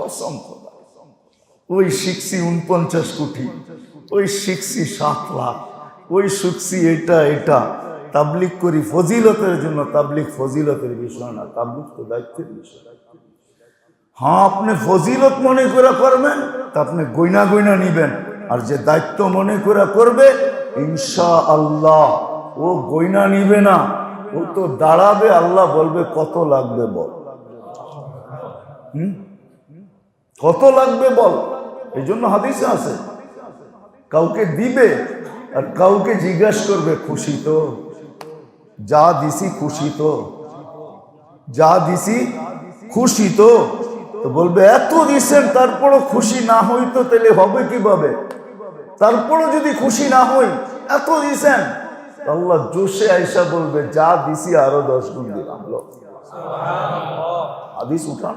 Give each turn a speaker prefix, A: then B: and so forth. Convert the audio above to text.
A: কসম খোদা, ওই শিখছি 49 কোটি, ওই শিখছি 7 লাখ, ওই শিখছি এটা তাবলিগ করি ফজিলতের জন্য। তাবলিগ ফজিলতের বিষয় না, তাবলিগ তো দায়িত্বের বিষয়। হ্যাঁ, আপনি ফজিলত মনে করে করবেন তা আপনি গয়না গয়না নিবেন, আর যে দায়িত্ব মনে করে করবে ইনশাআল্লাহ ও গয়না নিবে না, ও তো দাঁড়াবে, আল্লাহ বলবে কত লাগবে বল, কত লাগবে বল। এই জন্য হাদিসে আছে কাউকে দিবে আর কাউকে জিজ্ঞাসা করবে খুশি তো, যা দিছি খুশি তো, যা দিছি খুশি তো। তো বলবে এত দিছেন তারপরও খুশি না হইতো তাহলে হবে কিভাবে? তারপরও যদি খুশি না হই, এত দিছেন, আল্লাহ জোশে আইসা বলবে যা দিছি আরো 10 গুণ দিলাম। হাদিস উঠান।